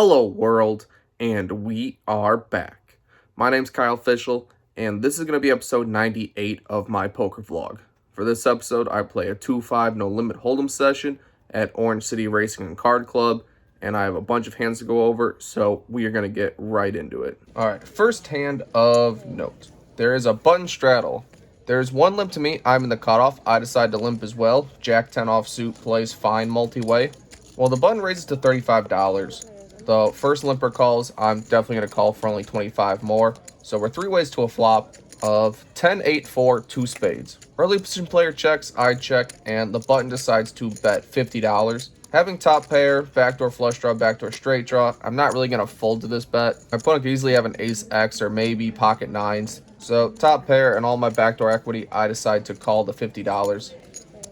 Hello world, and we are back. My name's Kyle Fischl, and this is going to be episode 98 of my poker vlog. For this episode, I play a 2-5 no limit hold'em session at Orange City Racing and Card Club, and I have a bunch of hands to go over, so we are going to get right into it. Alright, first hand of note. There is a button straddle. There's one limp to me, I'm in the cutoff, I decide to limp as well. Jack 10 offsuit plays fine multi-way. Well, the button raises to $35. The first limper calls, I'm definitely going to call for only 25 more. So we're 3 ways to a flop of 10, 8, 4, 2 spades. Early position player checks, I check, and the button decides to bet $50. Having top pair, backdoor flush draw, backdoor straight draw, I'm not really going to fold to this bet. My opponent could easily have an ace X or maybe pocket nines. So top pair and all my backdoor equity, I decide to call the $50.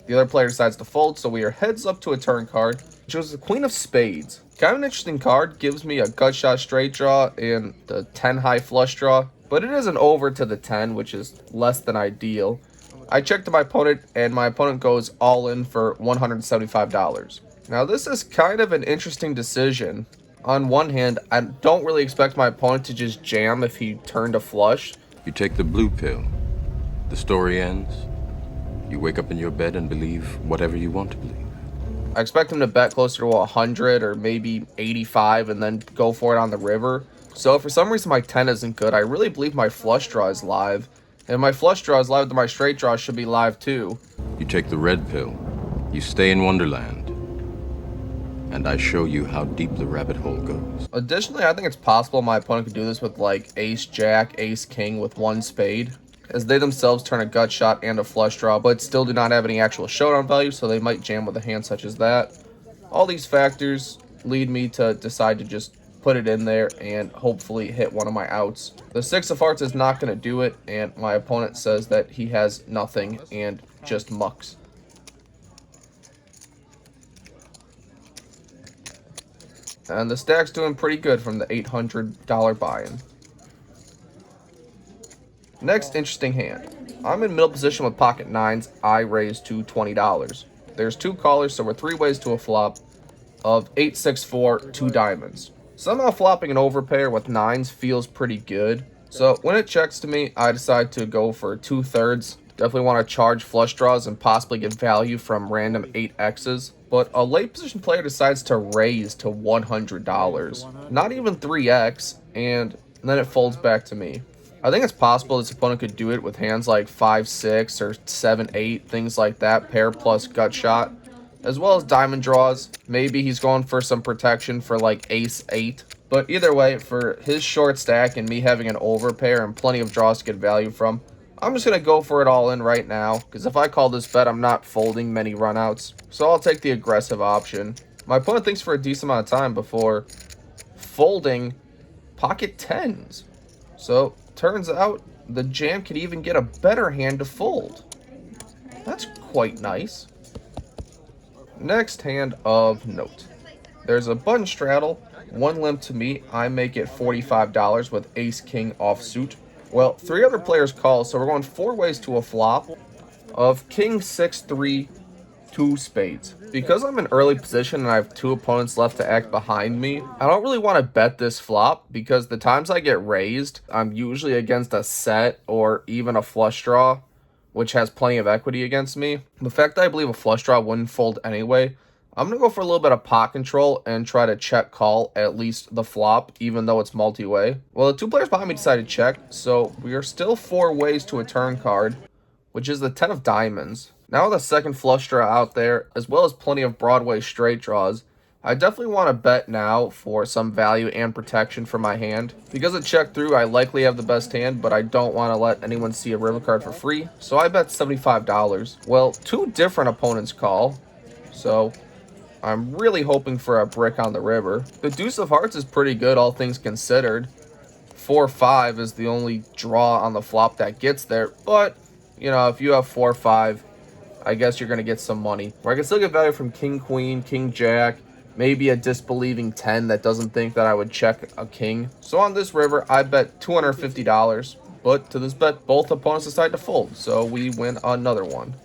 The other player decides to fold, so we are heads up to a turn card. Chooses the Queen of Spades. Kind of an interesting card. Gives me a gut shot straight draw and the 10 high flush draw. But it is an over to the 10, which is less than ideal. I check to my opponent, and my opponent goes all in for $175. Now, this is kind of an interesting decision. On one hand, I don't really expect my opponent to just jam if he turned a flush. You take the blue pill. The story ends. You wake up in your bed and believe whatever you want to believe. I expect him to bet closer to 100 or maybe 85 and then go for it on the river. So if for some reason my 10 isn't good, I really believe my flush draw is live. And my flush draw is live, then my straight draw should be live too. You take the red pill. You stay in Wonderland. And I show you how deep the rabbit hole goes. Additionally, I think it's possible my opponent could do this with like ace jack, ace king with 1 spade, as they themselves turn a gut shot and a flush draw, but still do not have any actual showdown value, so they might jam with a hand such as that. All these factors lead me to decide to just put it in there and hopefully hit one of my outs. The 6 of hearts is not going to do it, and my opponent says that he has nothing and just mucks. And the stack's doing pretty good from the $800 buy-in. Next interesting hand. I'm in middle position with pocket nines. I raise to $20. There's 2 callers, so we're 3 ways to a flop of 8, 6, 4, 2 diamonds. Somehow flopping an overpair with nines feels pretty good. So when it checks to me, I decide to go for 2/3. Definitely want to charge flush draws and possibly get value from random 8Xs. But a late position player decides to raise to $100. Not even 3X, and then it folds back to me. I think it's possible this opponent could do it with hands like 5, 6 or 7, 8, things like that, pair plus gut shot, as well as diamond draws. Maybe he's going for some protection for like ace 8. But either way, for his short stack and me having an overpair and plenty of draws to get value from, I'm just going to go for it all in right now, because if I call this bet, I'm not folding many runouts. So I'll take the aggressive option. My opponent thinks for a decent amount of time before folding pocket 10s. So turns out the jam could even get a better hand to fold. That's quite nice. Next hand of note. There's a button straddle, 1 limp to me. I make it $45 with ace king offsuit. Well, 3 other players call, so we're going 4 ways to a flop of king 6, 3, 2 spades. Because I'm in early position and I have 2 opponents left to act behind me, I don't really want to bet this flop, because the times I get raised, I'm usually against a set or even a flush draw, which has plenty of equity against me. The fact that I believe a flush draw wouldn't fold anyway, I'm going to go for a little bit of pot control and try to check call at least the flop, even though it's multi-way. Well, the 2 players behind me decided to check, so we are still 4 ways to a turn card, which is the 10 of diamonds. Now with a second flush draw out there, as well as plenty of Broadway straight draws, I definitely want to bet now for some value and protection for my hand. Because it checked through, I likely have the best hand, but I don't want to let anyone see a river card for free, so I bet $75. Well, 2 different opponents call, so I'm really hoping for a brick on the river. The deuce of hearts is pretty good, all things considered. 4-5 is the only draw on the flop that gets there, but, you know, if you have 4-5, I guess you're going to get some money. Or I can still get value from king, queen, king, jack, maybe a disbelieving 10 that doesn't think that I would check a king. So on this river, I bet $250. But to this bet, both opponents decide to fold, so we win another one.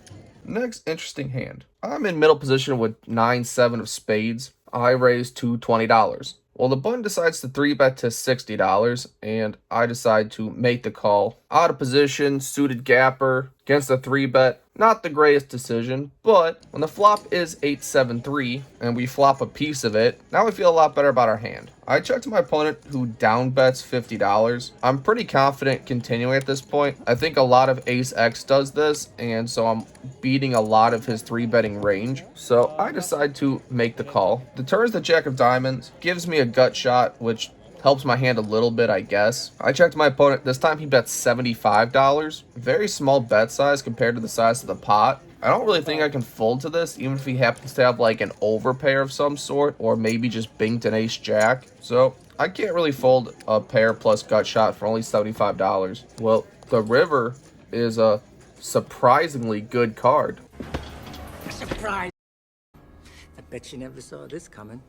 Next interesting hand. I'm in middle position with 9-7 of spades. I raise to $20. Well, the button decides to 3-bet to $60, and I decide to make the call. Out of position, suited gapper, against a 3-bet. Not the greatest decision, but when the flop is 8-7-3, and we flop a piece of it, now we feel a lot better about our hand. I checked my opponent, who down bets $50. I'm pretty confident continuing at this point. I think a lot of Ace X does this, and so I'm beating a lot of his 3-betting range. So I decide to make the call. The turn is the Jack of Diamonds, gives me a gut shot, which helps my hand a little bit, I guess. I checked my opponent. This time he bets $75. Very small bet size compared to the size of the pot. I don't really think I can fold to this, even if he happens to have like an overpair of some sort, or maybe just binked an ace jack. So I can't really fold a pair plus gut shot for only $75. Well, the river is a surprisingly good card. Surprise! I bet you never saw this coming,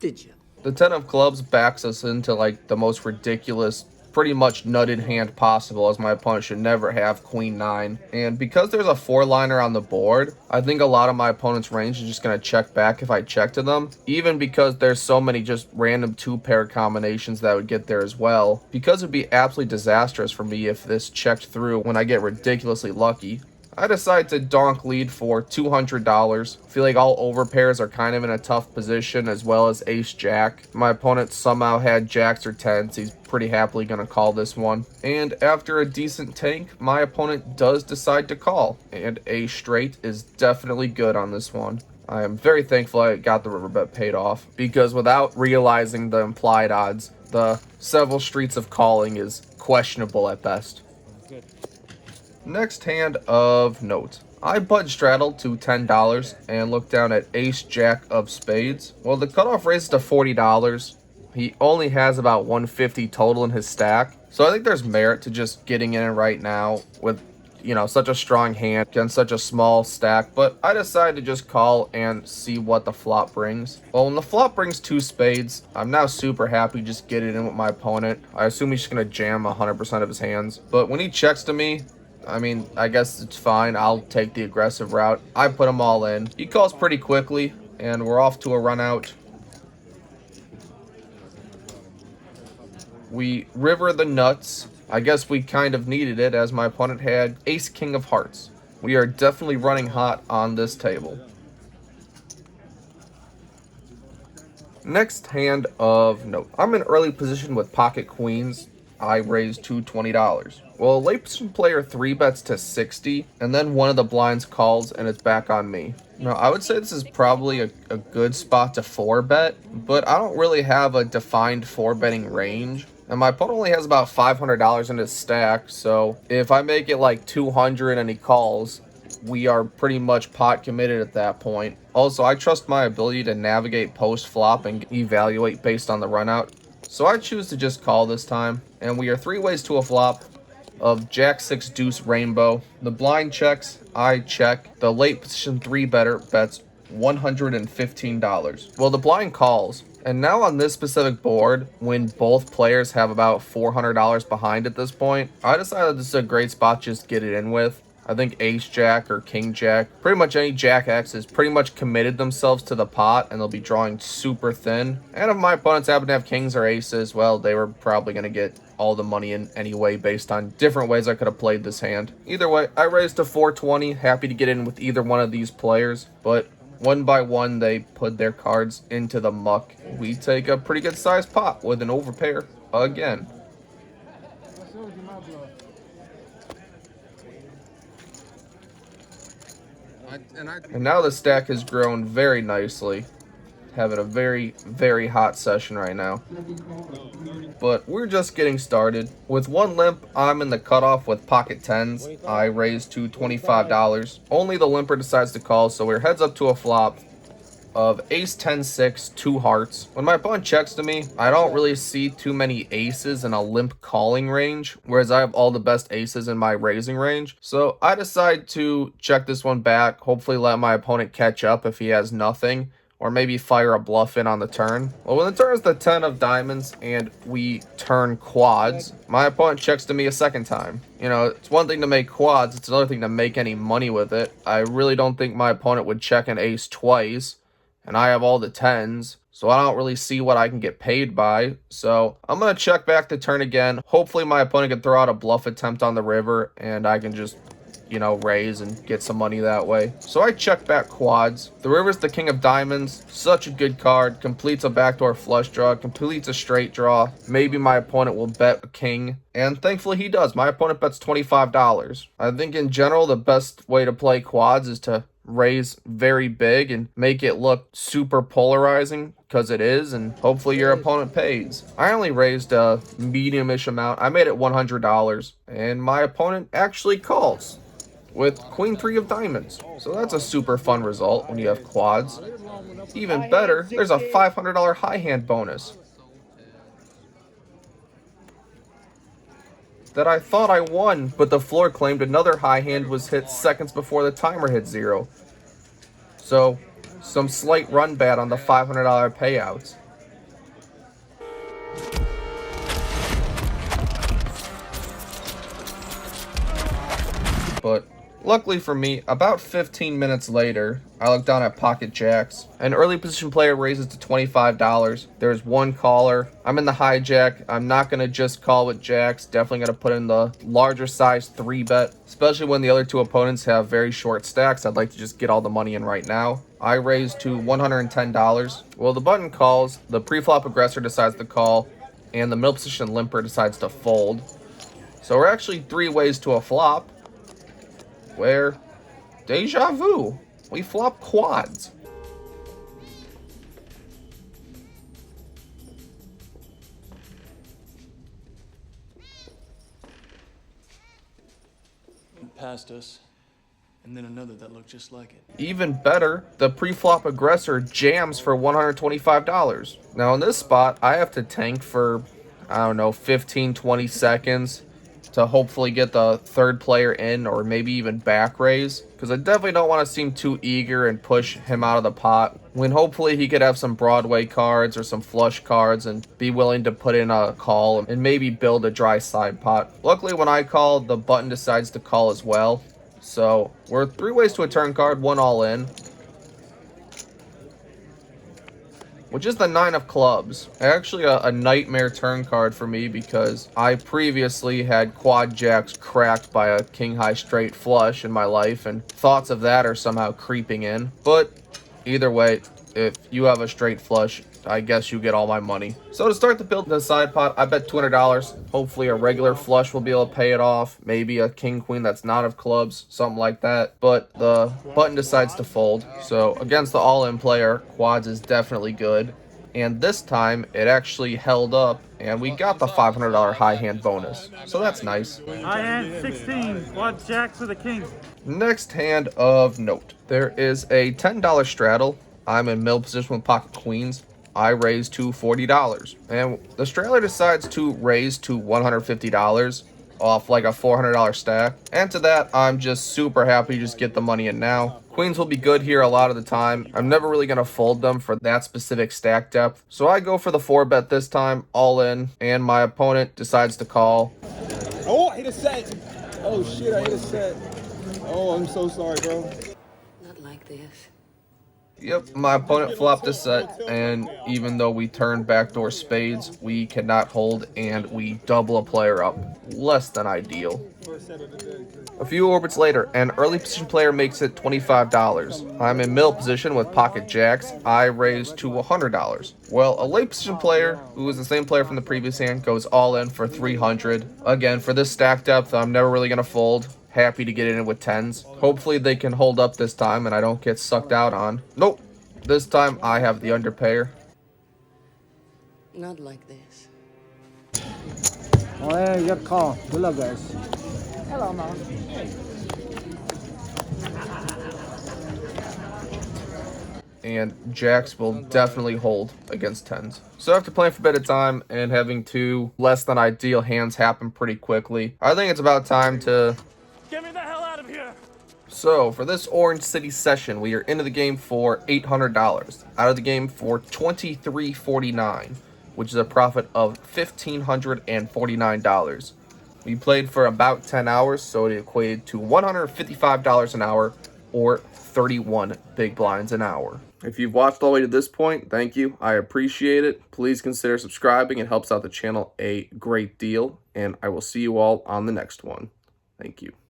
did you? The 10 of clubs backs us into like the most ridiculous, pretty much nutted hand possible, as my opponent should never have queen 9. And because there's a 4-liner on the board, I think a lot of my opponent's range is just going to check back if I check to them, even because there's so many just random 2-pair combinations that would get there as well, because it would be absolutely disastrous for me if this checked through when I get ridiculously lucky. I decide to donk lead for $200. Feel like all overpairs are kind of in a tough position, as well as ace jack. My opponent somehow had jacks or 10s. He's pretty happily going to call this one. And after a decent tank, my opponent does decide to call. And a straight is definitely good on this one. I am very thankful I got the river bet paid off, because without realizing the implied odds, the several streets of calling is questionable at best. Next hand of note. I button straddled to $10 and look down at ace jack of spades. Well, the cutoff raises to $40. He only has about $150 total in his stack. So I think there's merit to just getting in right now with, you know, such a strong hand against such a small stack. But I decided to just call and see what the flop brings. Well, when the flop brings 2 spades, I'm now super happy to just get it in with my opponent. I assume he's just going to jam 100% of his hands. But when he checks to me, I mean, I guess it's fine. I'll take the aggressive route. I put them all in. He calls pretty quickly, and we're off to a run out. We river the nuts. I guess we kind of needed it, as my opponent had ace king of hearts. We are definitely running hot on this table. Next hand of note. I'm in early position with pocket queens. I raised to $20. Well, a late position player 3-bets to 60, and then one of the blinds calls, and it's back on me. Now, I would say this is probably a good spot to 4-bet, but I don't really have a defined 4-betting range. And my opponent only has about $500 in his stack, so if I make it like 200 and he calls, we are pretty much pot committed at that point. Also, I trust my ability to navigate post-flop and evaluate based on the runout. So I choose to just call this time, and we are 3 ways to a flop of Jack 6 deuce rainbow. The blind checks, I check. The late position 3-better bets $115. Well, the blind calls, and now on this specific board, when both players have about $400 behind at this point, I decided this is a great spot to just get it in with. I think ace jack or king jack, pretty much any jack X has pretty much committed themselves to the pot, and they'll be drawing super thin. And if my opponents happen to have kings or aces, well, they were probably going to get all the money in anyway, based on different ways I could have played this hand. Either way, I raised to 420, happy to get in with either one of these players, but one by one they put their cards into the muck. We take a pretty good sized pot with an overpair again. And now the stack has grown very nicely. Having a very, very hot session right now. But we're just getting started. With one limp, I'm in the cutoff with pocket 10s. I raised to $25. Only the limper decides to call, so we're heads up to a flop of ace 10 6 2 hearts. When my opponent checks to me, I don't really see too many aces in a limp calling range, whereas I have all the best aces in my raising range. So I decide to check this one back, hopefully let my opponent catch up if he has nothing, or maybe fire a bluff in on the turn. Well, when the turn is the 10 of diamonds and we turn quads, my opponent checks to me a second time. You know, it's one thing to make quads, it's another thing to make any money with it. I really don't think my opponent would check an ace twice. and I have all the 10s, so I don't really see what I can get paid by. So I'm going to check back the turn again. Hopefully my opponent can throw out a bluff attempt on the river, and I can just, you know, raise and get some money that way. So I check back quads. The river's the king of diamonds. Such a good card. Completes a backdoor flush draw. Completes a straight draw. Maybe my opponent will bet a king. And thankfully he does. My opponent bets $25. I think in general the best way to play quads is to raise very big and make it look super polarizing, because it is, and hopefully your opponent pays. I only raised a medium-ish amount. I made it $100, and my opponent actually calls with queen 3 of diamonds. So that's a super fun result when you have quads. Even better, there's a $500 high hand bonus that I thought I won, but the floor claimed another high hand was hit seconds before the timer hit 0. So some slight run bad on the $500 payouts. But luckily for me, about 15 minutes later, I look down at pocket jacks. An early position player raises to $25. There's one caller. I'm in the hijack. I'm not going to just call with jacks. Definitely going to put in the larger size 3-bet, especially when the other two opponents have very short stacks. I'd like to just get all the money in right now. I raise to $110. Well, the button calls, the pre-flop aggressor decides to call, and the middle position limper decides to fold. So we're actually 3 ways to a flop, where, deja vu, we flop quads. Past us, and then another that looked just like it. Even better, the pre-flop aggressor jams for $125. Now in this spot, I have to tank for, I don't know, 15-20 seconds to hopefully get the third player in, or maybe even back raise, because I definitely don't want to seem too eager and push him out of the pot when hopefully he could have some Broadway cards or some flush cards and be willing to put in a call and maybe build a dry side pot. Luckily when I call, the button decides to call as well. So we're 3 ways to a turn card, 1 all in, which is the 9 of clubs. Actually a nightmare turn card for me, because I previously had quad jacks cracked by a king high straight flush in my life, and thoughts of that are somehow creeping in. But either way, if you have a straight flush, I guess you get all my money. So to start to build the side pot, I bet $200. Hopefully a regular flush will be able to pay it off. Maybe a king queen that's not of clubs, something like that. But the button decides to fold. So against the all-in player, quads is definitely good. And this time it actually held up, and we got the $500 high hand bonus. So that's nice. High hand 16, quad jacks with a king. Next hand of note. There is a $10 straddle. I'm in middle position with pocket queens. I raise to $40. And the straddler decides to raise to $150 off like a $400 stack. And to that, I'm just super happy to just get the money in now. Queens will be good here a lot of the time. I'm never really going to fold them for that specific stack depth. So I go for the 4-bet this time, all in, and my opponent decides to call. Oh, I hit a set. Oh shit, I hit a set. Oh, I'm so sorry, bro. Not like this. Yep, my opponent flopped a set, and even though we turned backdoor spades, we cannot hold, and we double a player up. Less than ideal. A few orbits later, an early position player makes it $25. I'm in middle position with pocket jacks. I raise to $100. Well, a late position player, who is the same player from the previous hand, goes all in for $300. Again, for this stack depth, I'm never really going to fold. Happy to get in with 10s. Hopefully they can hold up this time and I don't get sucked out on. Nope. This time I have the underpayer. Not like this. Oh yeah, you got call. Good luck, guys. Hello, Mom. And jacks will definitely hold against 10s. So after playing for a bit of time and having 2 less than ideal hands happen pretty quickly, I think it's about time to... Get me the hell out of here! So for this Orange City session, we are into the game for $800, out of the game for $23.49, which is a profit of $1,549. We played for about 10 hours, so it equated to $155 an hour, or 31 big blinds an hour. If you've watched all the way to this point, thank you. I appreciate it. Please consider subscribing. It helps out the channel a great deal. And I will see you all on the next one. Thank you.